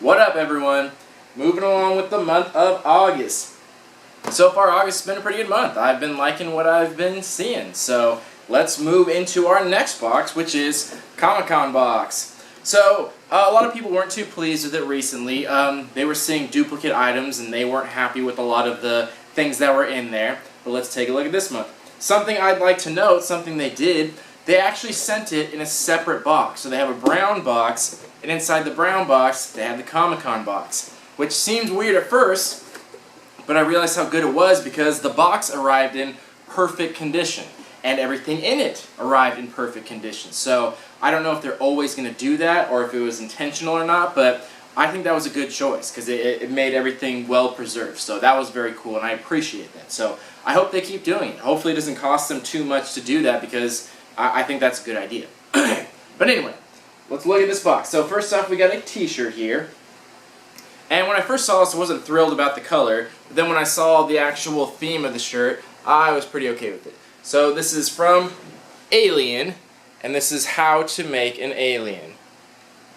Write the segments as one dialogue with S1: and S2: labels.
S1: What up, everyone? Moving along with the month of August. So far, August has been a pretty good month. I've been liking what I've been seeing. So let's move into our next box, which is Comic-Con box. So a lot of people weren't too pleased with it recently. They were seeing duplicate items and they weren't happy with a lot of the things that were in there. But let's take a look at this month. Something I'd like to note, something they did, they actually sent it in a separate box. So they have a brown box, and inside the brown box, they have the Comic-Con box. Which seemed weird at first, but I realized how good it was because the box arrived in perfect condition. And everything in it arrived in perfect condition. So I don't know if they're always going to do that or if it was intentional or not, but I think that was a good choice because it made everything well preserved. So that was very cool and I appreciate that. So I hope they keep doing it. Hopefully it doesn't cost them too much to do that because I think that's a good idea. But anyway, let's look at this box. So first off, we got a t-shirt here. And when I first saw this, I wasn't thrilled about the color. But then when I saw the actual theme of the shirt, I was pretty okay with it. So this is from Alien, and this is how to make an alien.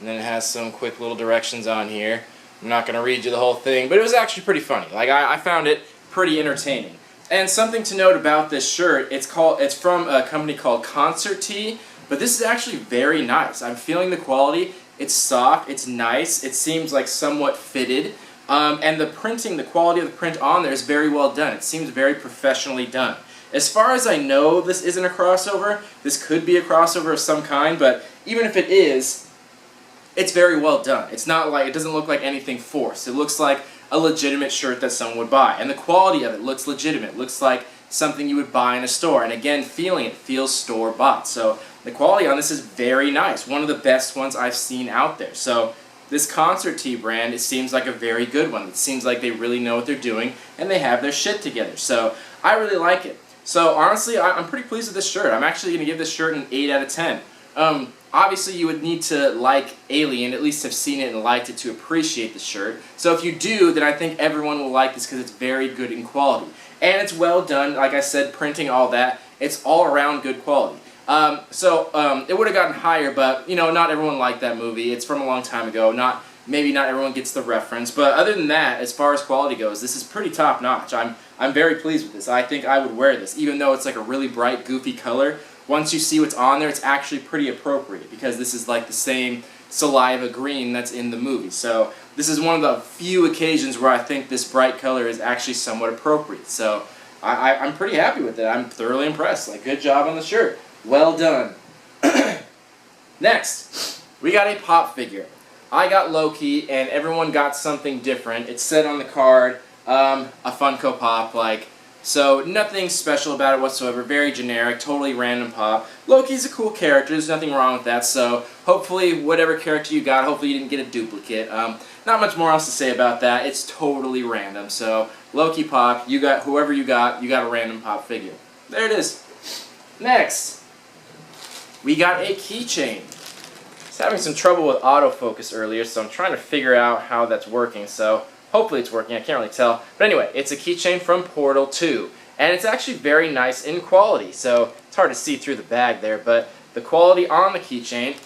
S1: And then it has some quick little directions on here. I'm not going to read you the whole thing, but it was actually pretty funny. Like I found it pretty entertaining. And something to note about this shirt, it's from a company called Concert Tee, but this is actually very nice. I'm feeling the quality. It's soft, it's nice, it seems like somewhat fitted, and the printing, the quality of the print on there is very well done. It seems very professionally done. As far as I know, this isn't a crossover. This could be a crossover of some kind, but even if it is, it's very well done. It's not like, it doesn't look like anything forced. It looks like a legitimate shirt that someone would buy. And the quality of it looks legitimate. It looks like something you would buy in a store. And again, feeling it feels store-bought. So the quality on this is very nice. One of the best ones I've seen out there. So this Concert Tee brand, it seems like a very good one. It seems like they really know what they're doing and they have their shit together. So I really like it. So honestly, I'm pretty pleased with this shirt. I'm actually going to give this shirt an 8 out of 10. Obviously, you would need to like Alien, at least have seen it and liked it to appreciate the shirt. So if you do, then I think everyone will like this because it's very good in quality. And it's well done, like I said, printing, all that. It's all around good quality. It would have gotten higher, but, you know, not everyone liked that movie. It's from a long time ago. Maybe not everyone gets the reference. But other than that, as far as quality goes, this is pretty top-notch. I'm very pleased with this. I think I would wear this, even though it's like a really bright, goofy color. Once you see what's on there, it's actually pretty appropriate because this is like the same saliva green that's in the movie. So this is one of the few occasions where I think this bright color is actually somewhat appropriate. So I'm pretty happy with it. I'm thoroughly impressed. Like, good job on the shirt. Well done. Next, we got a pop figure. I got Loki, and everyone got something different. It said on the card, a Funko Pop, like, so nothing special about it whatsoever. Very generic, totally random pop. Loki's a cool character. There's nothing wrong with that. So hopefully, whatever character you got, hopefully you didn't get a duplicate. Not much more else to say about that. It's totally random. So Loki pop, you got whoever you got a random pop figure. There it is. Next, we got a keychain. I was having some trouble with autofocus earlier, so I'm trying to figure out how that's working. So hopefully it's working, I can't really tell. But anyway, it's a keychain from Portal 2. And it's actually very nice in quality. So it's hard to see through the bag there, but the quality on the keychain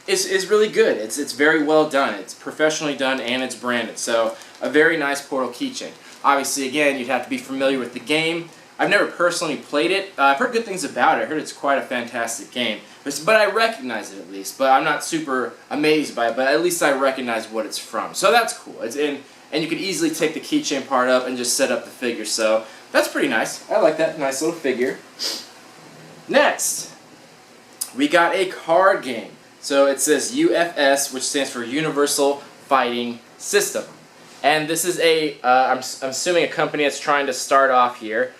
S1: is really good. It's very well done. It's professionally done and it's branded. So a very nice Portal keychain. Obviously, again, you'd have to be familiar with the game. I've never personally played it. I've heard good things about it. I heard it's quite a fantastic game. But I recognize it at least. But I'm not super amazed by it. But at least I recognize what it's from. So that's cool. And you could easily take the keychain part up and just set up the figure. So that's pretty nice. I like that nice little figure. Next, we got a card game. So it says UFS, which stands for Universal Fighting System. And this is I'm assuming a company that's trying to start off here.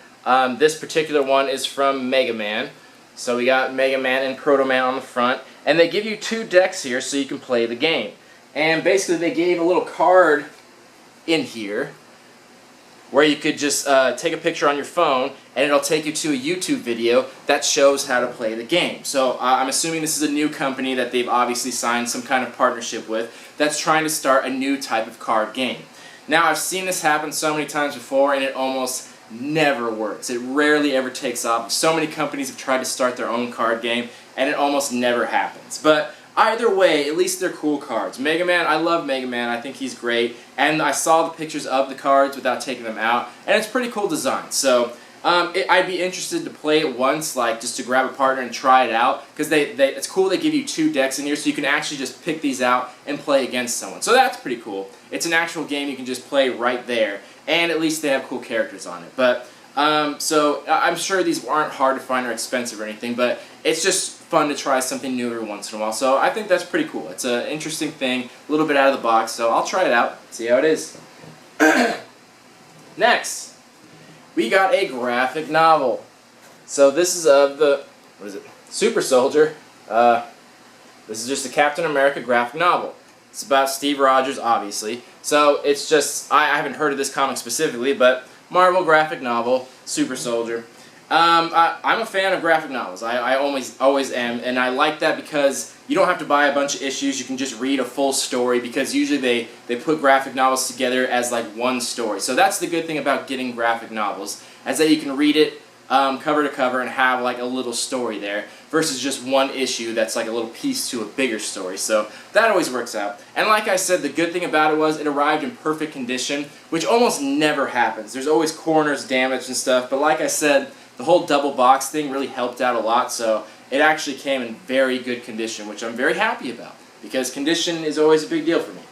S1: This particular one is from Mega Man. So we got Mega Man and Proto Man on the front. And they give you 2 decks here so you can play the game. And basically they gave a little card in here where you could just take a picture on your phone and it'll take you to a YouTube video that shows how to play the game. So I'm assuming this is a new company that they've obviously signed some kind of partnership with that's trying to start a new type of card game. Now, I've seen this happen so many times before and it almost never works. It rarely ever takes off. So many companies have tried to start their own card game and it almost never happens. But Either way, at least they're cool cards. Mega Man, I love Mega Man. I think he's great. And I saw the pictures of the cards without taking them out, and it's pretty cool design. So I'd be interested to play it once, like just to grab a partner and try it out, because it's cool they give you 2 decks in here, so you can actually just pick these out and play against someone. So that's pretty cool. It's an actual game you can just play right there, and at least they have cool characters on it. But so I'm sure these aren't hard to find or expensive or anything, but it's just fun to try something new every once in a while. So I think that's pretty cool. It's an interesting thing, a little bit out of the box, so I'll try it out, see how it is. Next, we got a graphic novel. So this is of the, what is it, Super Soldier. This is just a Captain America graphic novel. It's about Steve Rogers, obviously. So it's just, I haven't heard of this comic specifically, but Marvel graphic novel, Super Soldier. I'm a fan of graphic novels. I always am, and I like that because you don't have to buy a bunch of issues. You can just read a full story, because usually they put graphic novels together as like one story. So that's the good thing about getting graphic novels, is that you can read it cover to cover and have like a little story there, versus just one issue that's like a little piece to a bigger story. So that always works out. And like I said, the good thing about it was it arrived in perfect condition, which almost never happens. There's always corners damaged and stuff, but like I said, the whole double box thing really helped out a lot, so it actually came in very good condition, which I'm very happy about, because condition is always a big deal for me.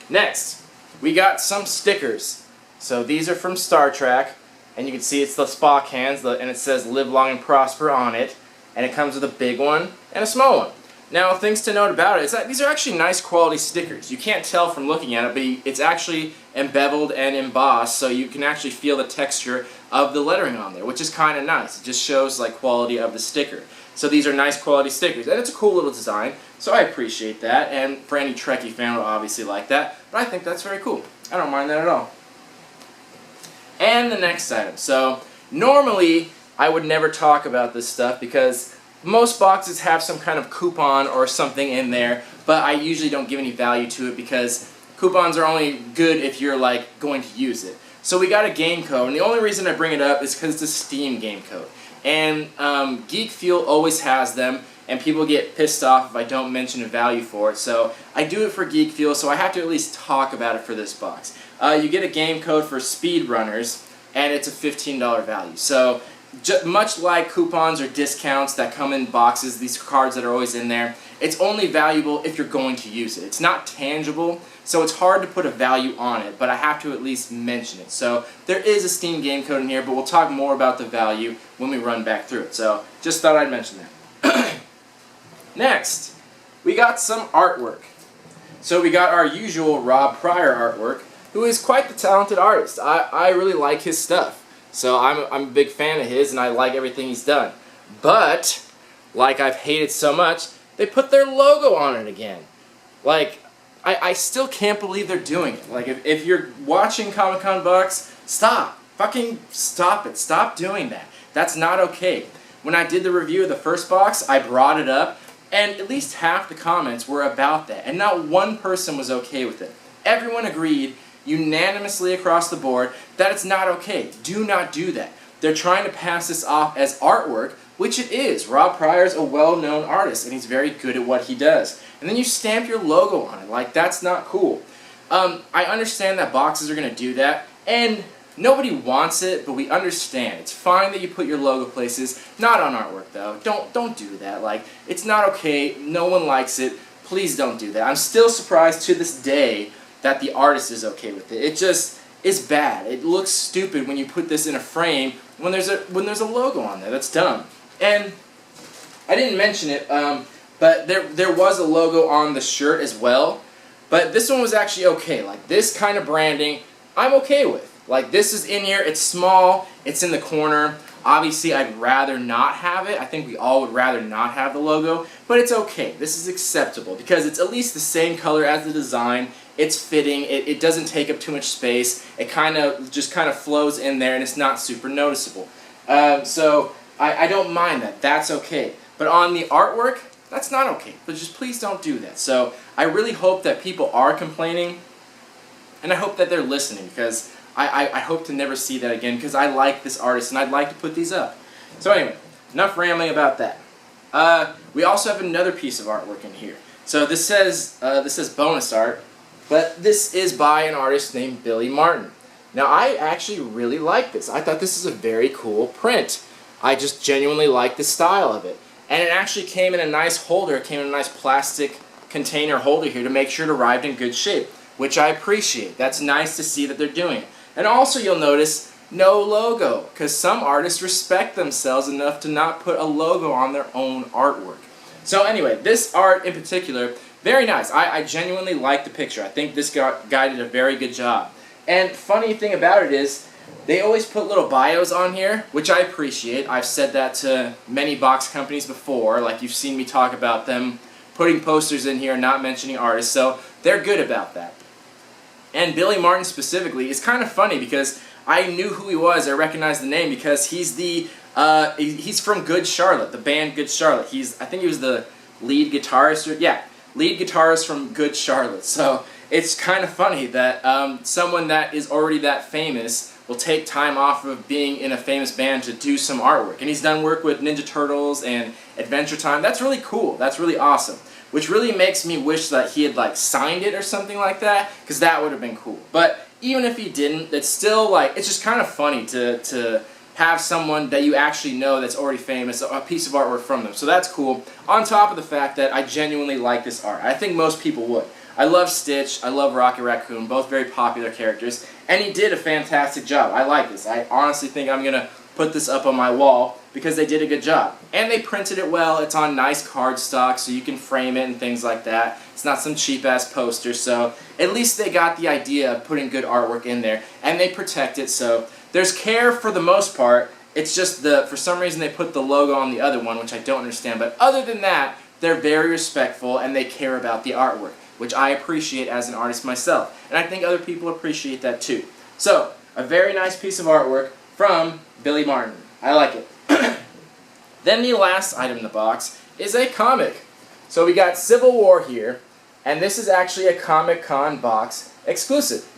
S1: Next, we got some stickers. So these are from Star Trek, and you can see it's the Spock hands, and it says "Live Long and Prosper" on it, and it comes with a big one and a small one. Now, things to note about it is that these are actually nice quality stickers. You can't tell from looking at it, but it's actually embeveled and embossed, so you can actually feel the texture of the lettering on there, which is kind of nice. It just shows like quality of the sticker. So these are nice quality stickers, and it's a cool little design, so I appreciate that, and for any Trekkie fan will obviously like that, but I think that's very cool. I don't mind that at all. And the next item. So normally I would never talk about this stuff because most boxes have some kind of coupon or something in there, but I usually don't give any value to it because coupons are only good if you're like going to use it. So we got a game code, and the only reason I bring it up is because it's a Steam game code. And Geek Fuel always has them, and people get pissed off if I don't mention a value for it. So I do it for Geek Fuel, so I have to at least talk about it for this box. You get a game code for Speedrunners, and it's a $15 value. So much like coupons or discounts that come in boxes, these cards that are always in there, it's only valuable if you're going to use it. It's not tangible, so it's hard to put a value on it, but I have to at least mention it. So there is a Steam game code in here, but we'll talk more about the value when we run back through it. So just thought I'd mention that. Next, we got some artwork. So we got our usual Rob Pryor artwork, who is quite the talented artist. I really like his stuff. So I'm a big fan of his, and I like everything he's done. But, like I've hated so much, they put their logo on it again. Like, I still can't believe they're doing it. Like, if you're watching Comic-Con Bucks, stop. Fucking stop it. Stop doing that. That's not okay. When I did the review of the first box, I brought it up, and at least half the comments were about that, and not one person was okay with it. Everyone agreed unanimously across the board that it's not okay. Do not do that. They're trying to pass this off as artwork, which it is. Rob Pryor's a well-known artist, and he's very good at what he does. And then you stamp your logo on it. Like, that's not cool. I understand that boxes are going to do that, and nobody wants it, but we understand. It's fine that you put your logo places, not on artwork, though. Don't do that. Like, it's not okay. No one likes it. Please don't do that. I'm still surprised to this day that the artist is okay with it. It just is bad. It looks stupid when you put this in a frame when there's a logo on there. That's dumb. And I didn't mention it, but there was a logo on the shirt as well. But this one was actually okay. Like, this kind of branding, I'm okay with. Like, this is in here. It's small. It's in the corner. Obviously, I'd rather not have it. I think we all would rather not have the logo. But it's okay. This is acceptable because it's at least the same color as the design. It's fitting. It doesn't take up too much space. It just kind of flows in there, and it's not super noticeable. So I don't mind that. That's okay. But on the artwork, that's not okay. But just please don't do that. So I really hope that people are complaining, and I hope that they're listening, because I hope to never see that again, because I like this artist, and I'd like to put these up. So anyway, enough rambling about that. We also have another piece of artwork in here. So this says bonus art, but this is by an artist named Billy Martin. Now I actually really like this. I thought this is a very cool print. I just genuinely like the style of it. And it actually came in a nice holder. It came in a nice plastic container holder here to make sure it arrived in good shape, which I appreciate. That's nice to see that they're doing it. And also you'll notice no logo, because some artists respect themselves enough to not put a logo on their own artwork. So anyway, this art in particular, very nice. I genuinely like the picture. I think this guy did a very good job. And funny thing about it is, they always put little bios on here, which I appreciate. I've said that to many box companies before, like you've seen me talk about them putting posters in here and not mentioning artists, so they're good about that. And Billy Martin specifically is kind of funny because I knew who he was. I recognized the name because he's from Good Charlotte, the band Good Charlotte. I think he was the lead guitarist, lead guitarist from Good Charlotte. So it's kind of funny that someone that is already that famous will take time off of being in a famous band to do some artwork. And he's done work with Ninja Turtles and Adventure Time. That's really cool. That's really awesome. Which really makes me wish that he had like signed it or something like that, because that would have been cool. But even if he didn't, it's still like, it's just kind of funny to have someone that you actually know that's already famous, a piece of artwork from them. So that's cool. On top of the fact that I genuinely like this art. I think most people would. I love Stitch, I love Rocket Raccoon, both very popular characters, and he did a fantastic job. I like this. I honestly think I'm going to put this up on my wall because they did a good job. And they printed it well. It's on nice cardstock, so you can frame it and things like that. It's not some cheap-ass poster, so at least they got the idea of putting good artwork in there, and they protect it, so there's care for the most part. It's just for some reason they put the logo on the other one, which I don't understand, but other than that, they're very respectful and they care about the artwork, which I appreciate as an artist myself, and I think other people appreciate that too. So, a very nice piece of artwork from Billy Martin. I like it. Then the last item in the box is a comic. So we got Civil War here, and this is actually a Comic-Con box exclusive.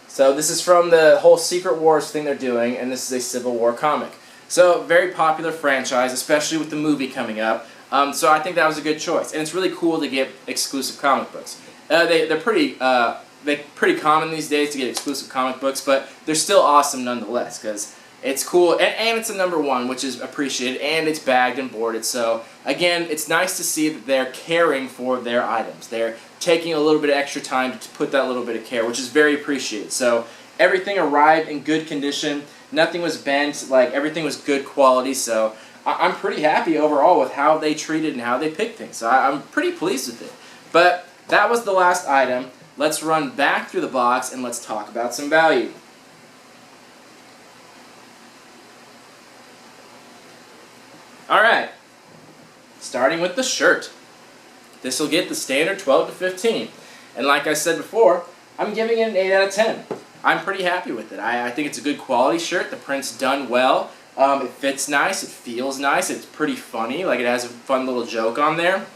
S1: So this is from the whole Secret Wars thing they're doing, and this is a Civil War comic. So very popular franchise, especially with the movie coming up. So I think that was a good choice, and it's really cool to get exclusive comic books. They're pretty common these days to get exclusive comic books, but they're still awesome nonetheless because it's cool, and it's a #1, which is appreciated, and it's bagged and boarded. So again, it's nice to see that they're caring for their items. They're taking a little bit of extra time to put that little bit of care, which is very appreciated. So everything arrived in good condition. Nothing was bent. Like everything was good quality. So I'm pretty happy overall with how they treated and how they picked things. So I'm pretty pleased with it. But that was the last item. Let's run back through the box and let's talk about some value. Alright, starting with the shirt. This will get the standard 12 to 15. And like I said before, I'm giving it an 8 out of 10. I'm pretty happy with it. I think it's a good quality shirt. The print's done well. It fits nice. It feels nice. It's pretty funny. Like it has a fun little joke on there.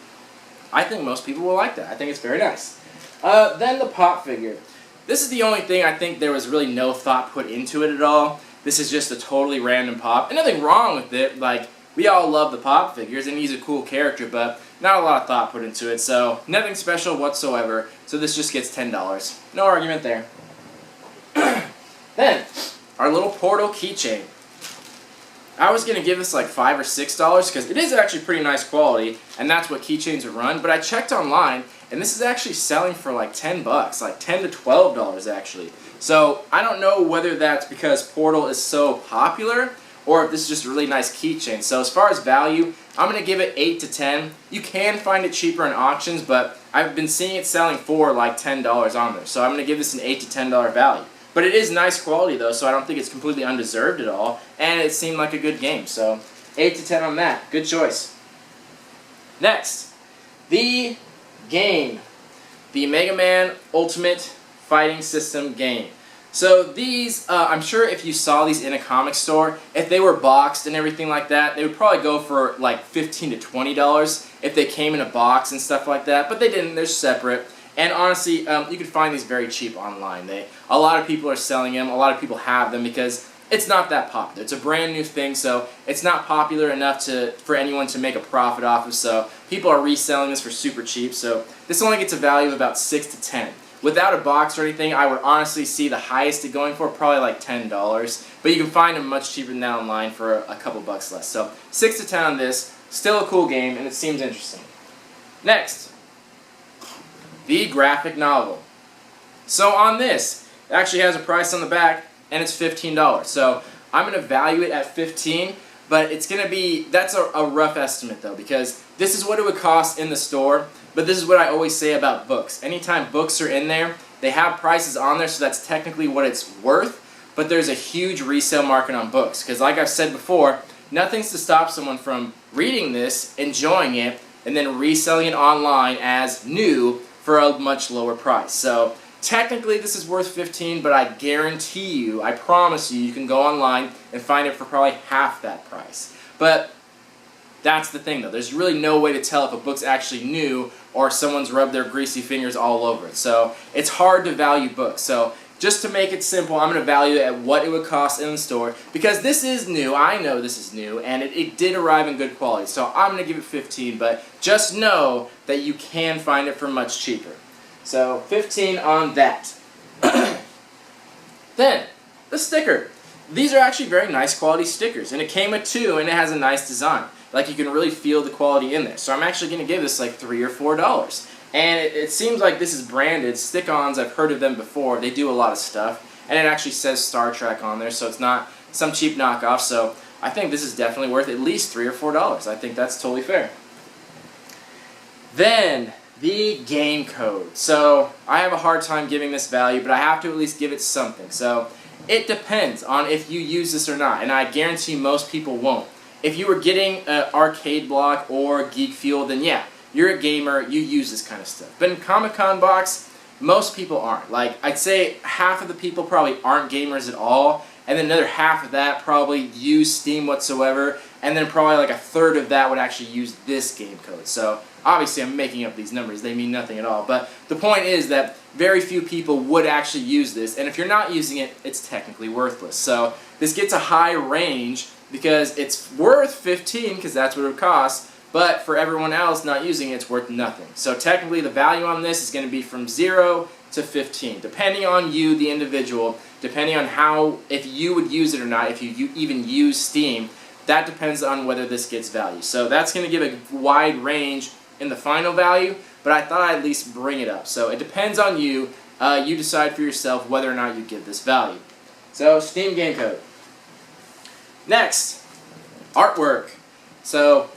S1: I think most people will like that. I think it's very nice. Then the pop figure. This is the only thing I think there was really no thought put into it at all. This is just a totally random pop. And nothing wrong with it. Like, we all love the pop figures, and he's a cool character, but not a lot of thought put into it, so nothing special whatsoever. So this just gets $10. No argument there. Then, our little Portal keychain. I was going to give this like $5 or $6 because it is actually pretty nice quality, and that's what keychains would run, but I checked online, and this is actually selling for like $10, like $10 to $12 actually. So I don't know whether that's because Portal is so popular, or if this is just a really nice keychain. So as far as value, I'm going to give it 8 to 10. You can find it cheaper in auctions, but I've been seeing it selling for like $10 on there. So I'm going to give this an 8 to $10 value. But it is nice quality though, so I don't think it's completely undeserved at all. And it seemed like a good game, so 8 to 10 on that. Good choice. Next, the game. The Mega Man Ultimate Fighting System game. So these, I'm sure if you saw these in a comic store, if they were boxed and everything like that, they would probably go for like $15 to $20 if they came in a box and stuff like that, but they didn't, they're separate. And honestly, you can find these very cheap online. A lot of people are selling them, a lot of people have them because it's not that popular. It's a brand new thing, so it's not popular enough for anyone to make a profit off of, so people are reselling this for super cheap, so this only gets a value of about 6 to 10. Without a box or anything, I would honestly see the highest it going for probably like $10, but you can find them much cheaper than that online for a couple bucks less. So 6 to 10 on this, still a cool game, and it seems interesting. Next, the graphic novel. So on this, it actually has a price on the back, and it's $15. So I'm going to value it at $15, but it's going to be, that's a rough estimate though, because this is what it would cost in the store, but this is what I always say about books. Anytime books are in there, they have prices on there, so that's technically what it's worth, but there's a huge resale market on books, because like I've said before, nothing's to stop someone from reading this, enjoying it, and then reselling it online as new for a much lower price. So technically this is worth $15, but I guarantee you, I promise you, you can go online and find it for probably half that price. But that's the thing though, there's really no way to tell if a book's actually new or someone's rubbed their greasy fingers all over it. So it's hard to value books. So just to make it simple, I'm going to value it at what it would cost in the store, because this is new, I know this is new, and it did arrive in good quality. So I'm going to give it 15, but just know that you can find it for much cheaper. So 15 on that. Then, the sticker. These are actually very nice quality stickers, and it came with 2, and it has a nice design. Like, you can really feel the quality in there. So I'm actually going to give this like $3 or $4. And it seems like this is branded. Stick-ons, I've heard of them before. They do a lot of stuff. And it actually says Star Trek on there, so it's not some cheap knockoff. So I think this is definitely worth at least $3 or $4. I think that's totally fair. Then, the game code. So I have a hard time giving this value, but I have to at least give it something. So it depends on if you use this or not, and I guarantee most people won't. If you were getting an arcade block or Geek Fuel, then yeah, you're a gamer, you use this kind of stuff. But in Comic-Con box, most people aren't. Like, I'd say half of the people probably aren't gamers at all, and then another half of that probably use Steam whatsoever, and then probably like a third of that would actually use this game code. So obviously I'm making up these numbers, they mean nothing at all, but the point is that very few people would actually use this, and if you're not using it, it's technically worthless. So this gets a high range because it's worth 15 because that's what it would cost, but for everyone else not using it, it's worth nothing. So technically the value on this is going to be from 0 to 15, depending on you, the individual, depending on how, if you would use it or not, if you even use Steam, that depends on whether this gets value. So that's going to give a wide range in the final value, but I thought I'd at least bring it up. So it depends on you. You decide for yourself whether or not you give this value. So Steam game code. Next, artwork. So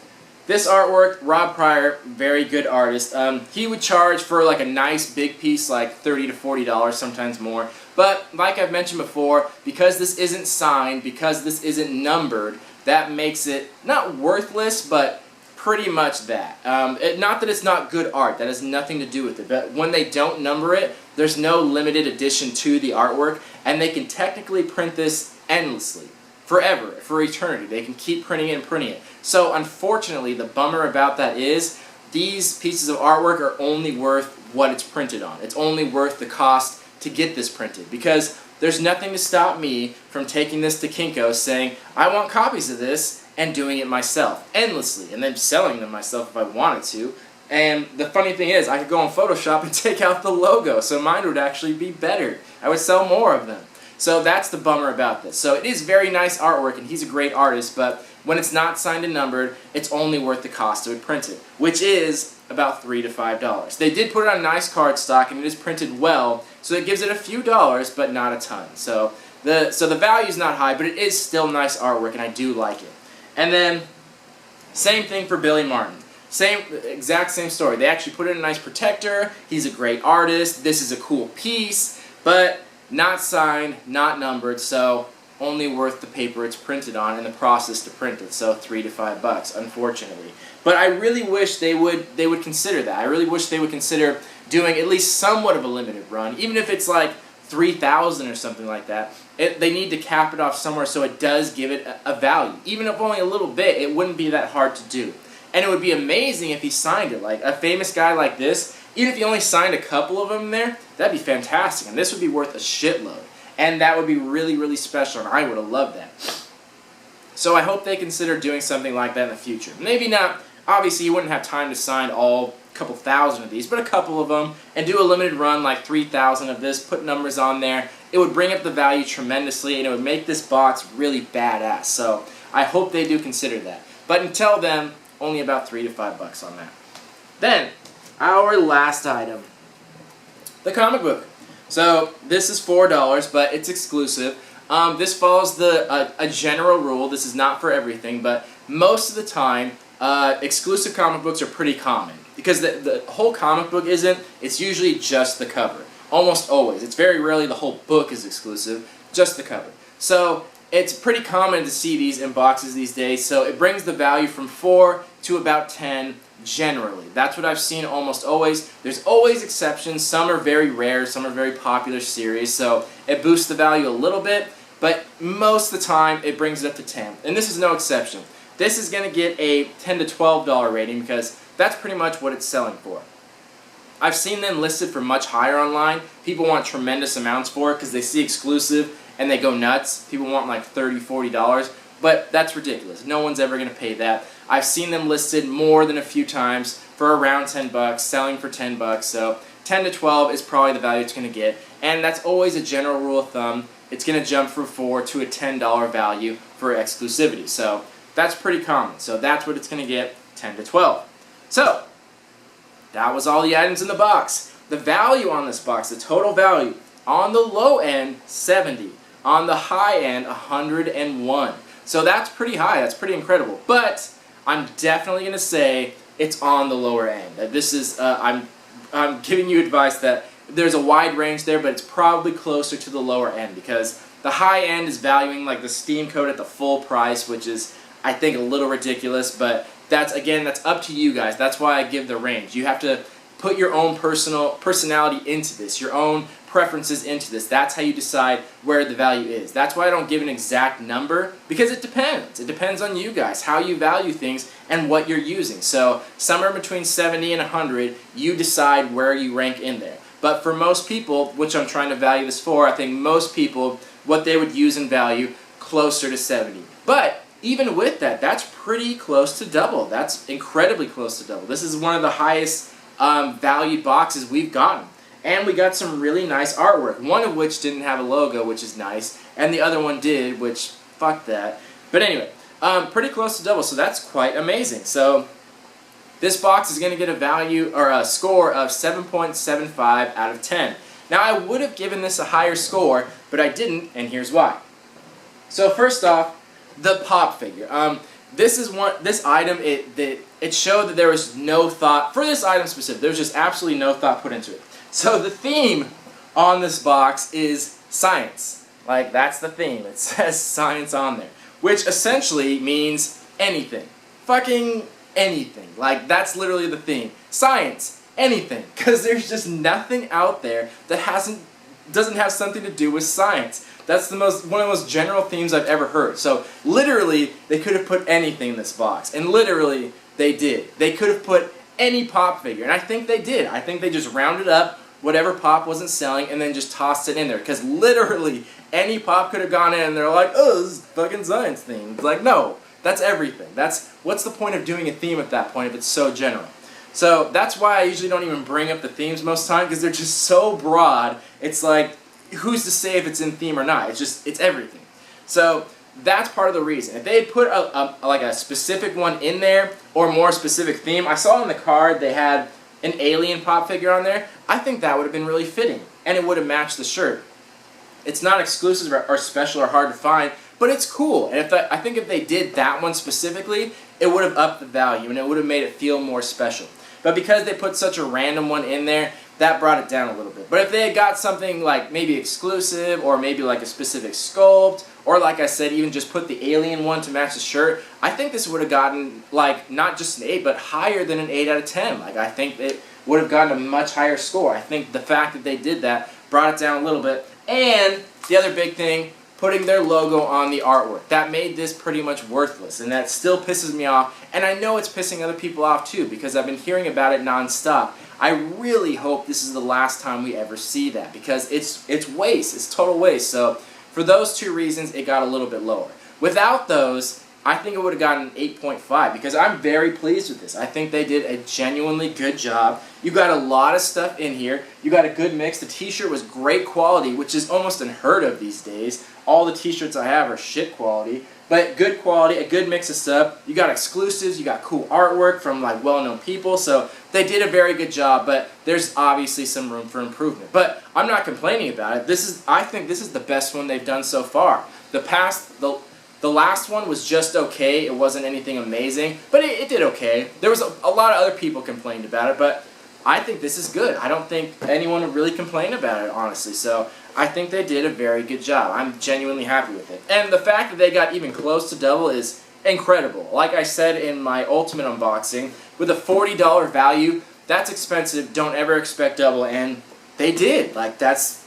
S1: this artwork, Rob Pryor, very good artist. He would charge for like a nice big piece like $30 to $40, sometimes more. But like I've mentioned before, because this isn't signed, because this isn't numbered, that makes it not worthless, but pretty much that. Not that it's not good art, that has nothing to do with it, but when they don't number it, there's no limited edition to the artwork, and they can technically print this endlessly. Forever, for eternity. They can keep printing it and printing it. So unfortunately, the bummer about that is these pieces of artwork are only worth what it's printed on. It's only worth the cost to get this printed, because there's nothing to stop me from taking this to Kinko, saying, I want copies of this, and doing it myself, endlessly, and then selling them myself if I wanted to. And the funny thing is, I could go on Photoshop and take out the logo, so mine would actually be better. I would sell more of them. So that's the bummer about this. So it is very nice artwork, and he's a great artist, but when it's not signed and numbered, it's only worth the cost it would print it, which is about $3 to $5. They did put it on nice cardstock, and it is printed well, so it gives it a few dollars, but not a ton. So the value is not high, but it is still nice artwork, and I do like it. And then, same thing for Billy Martin. Exact same story. They actually put in a nice protector. He's a great artist. This is a cool piece, but not signed, not numbered, so only worth the paper it's printed on and the process to print it, so $3 to $5, unfortunately. But I really wish they would consider that. I really wish they would consider doing at least somewhat of a limited run, even if it's like 3,000 or something like that. They need to cap it off somewhere so it does give it a value. Even if only a little bit, it wouldn't be that hard to do. And it would be amazing if he signed it. Like a famous guy like this, even if he only signed a couple of them there, that'd be fantastic. And this would be worth a shitload. and that would be really, really special, and I would have loved that. So I hope they consider doing something like that in the future. Maybe not, obviously you wouldn't have time to sign all couple thousand of these, but a couple of them, and do a limited run like 3,000 of this, put numbers on there. It would bring up the value tremendously, and it would make this box really badass. So I hope they do consider that. But until then, only about $3 to $5 on that. Then, our last item, the comic book. So this is $4, but it's exclusive. This follows a general rule. This is not for everything, but most of the time, exclusive comic books are pretty common. Because the whole comic book isn't, it's usually just the cover. Almost always. It's very rarely the whole book is exclusive, just the cover. So it's pretty common to see these in boxes these days, so it brings the value from 4 to about 10 generally. That's what I've seen almost always. There's always exceptions. Some are very rare, some are very popular series, so it boosts the value a little bit, but most of the time it brings it up to 10. And this is no exception. This is going to get a $10 to $12 rating because that's pretty much what it's selling for. I've seen them listed for much higher online. People want tremendous amounts for it because they see exclusive and they go nuts. People want like $30, $40, but that's ridiculous. No one's ever going to pay that. I've seen them listed more than a few times for around $10, selling for $10, so 10 to 12 is probably the value it's going to get, and that's always a general rule of thumb. It's going to jump from 4 to a $10 value for exclusivity, so that's pretty common. So that's what it's going to get, 10 to 12. So, that was all the items in the box. The value on this box, the total value, on the low end, 70. On the high end, 101. So that's pretty high, that's pretty incredible. But, I'm definitely going to say it's on the lower end. This is, I'm giving you advice that there's a wide range there, but it's probably closer to the lower end because the high end is valuing like the Steam code at the full price, which is, I think, a little ridiculous, but that's up to you guys. That's why I give the range. You have to put your own personality into this, your own preferences into this. That's how you decide where the value is. That's why I don't give an exact number, because it depends. It depends on you guys, how you value things and what you're using. So somewhere between 70 and 100, you decide where you rank in there. But for most people, which I'm trying to value this for, I think most people, what they would use in value, closer to 70. But even with that, that's pretty close to double. That's incredibly close to double. This is one of the highest valued boxes we've gotten. And we got some really nice artwork, one of which didn't have a logo, which is nice, and the other one did, which, fuck that. But anyway, pretty close to double, so that's quite amazing. So this box is going to get a value, or a score of 7.75 out of 10. Now, I would have given this a higher score, but I didn't, and here's why. So first off, the pop figure. This item, it showed that there was no thought, for this item specific, there was just absolutely no thought put into it. So the theme on this box is science. Like, that's the theme. It says science on there, which essentially means anything. Fucking anything. Like, that's literally the theme. Science. Anything. Because there's just nothing out there that doesn't have something to do with science. That's one of the most general themes I've ever heard. So literally, they could have put anything in this box. And literally, they did. They could have put any pop figure. And I think they did. I think they just rounded up whatever pop wasn't selling and then just tossed it in there. Because literally, any pop could have gone in and they're like, oh, this is fucking science theme. It's like, no, that's everything. What's the point of doing a theme at that point if it's so general? So that's why I usually don't even bring up the themes most of the time, because they're just so broad. It's like, who's to say if it's in theme or not? It's everything. So that's part of the reason. If they had put like a specific one in there, or more specific theme, I saw on the card they had an alien pop figure on there. I think that would have been really fitting, and it would have matched the shirt. It's not exclusive or special or hard to find, but it's cool. And I think if they did that one specifically, it would have upped the value, and it would have made it feel more special. But because they put such a random one in there, that brought it down a little bit. But if they had got something like maybe exclusive, or maybe like a specific sculpt, or like I said, even just put the alien one to match the shirt, I think this would have gotten, like, not just an 8, but higher than an 8 out of 10. Like, I think it would have gotten a much higher score. I think the fact that they did that brought it down a little bit. And the other big thing, putting their logo on the artwork. That made this pretty much worthless, and that still pisses me off. And I know it's pissing other people off too, because I've been hearing about it nonstop. I really hope this is the last time we ever see that, because it's waste. It's total waste. So for those two reasons, it got a little bit lower. Without those, I think it would have gotten an 8.5, because I'm very pleased with this. I think they did a genuinely good job. You got a lot of stuff in here. You got a good mix. The t-shirt was great quality, which is almost unheard of these days. All the t-shirts I have are shit quality, but good quality, a good mix of stuff. You got exclusives, you got cool artwork from like well-known people, so they did a very good job, but there's obviously some room for improvement. But I'm not complaining about it. I think this is the best one they've done so far. The last one was just okay. It wasn't anything amazing, but it did okay. There was a lot of other people complained about it, but I think this is good. I don't think anyone would really complain about it, honestly. So I think they did a very good job. I'm genuinely happy with it. And the fact that they got even close to double is incredible. Like I said in my Ultimate unboxing, with a $40 value, that's expensive. Don't ever expect double, and they did. Like that's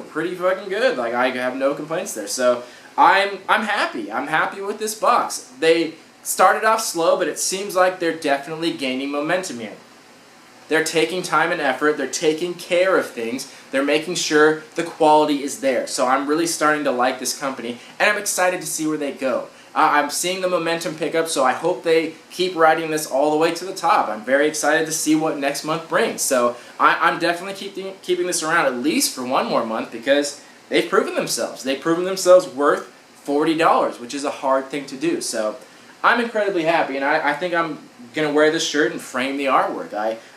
S1: pretty fucking good. Like I have no complaints there. So I'm happy. I'm happy with this box. They started off slow, but it seems like they're definitely gaining momentum here. They're taking time and effort. They're taking care of things. They're making sure the quality is there. So I'm really starting to like this company, and I'm excited to see where they go. I'm seeing the momentum pick up, so I hope they keep riding this all the way to the top. I'm very excited to see what next month brings. So I'm definitely keeping this around at least for one more month, because they've proven themselves. They've proven themselves worth $40, which is a hard thing to do. So I'm incredibly happy, and I think I'm going to wear this shirt and frame the artwork.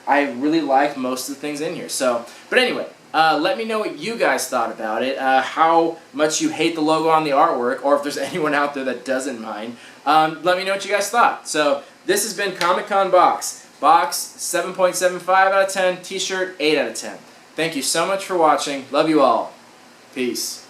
S1: I really like most of the things in here. So, but anyway, let me know what you guys thought about it, how much you hate the logo on the artwork, or if there's anyone out there that doesn't mind. Let me know what you guys thought. So this has been Comic Con Box. Box 7.75 out of 10, t-shirt 8 out of 10. Thank you so much for watching. Love you all. Peace.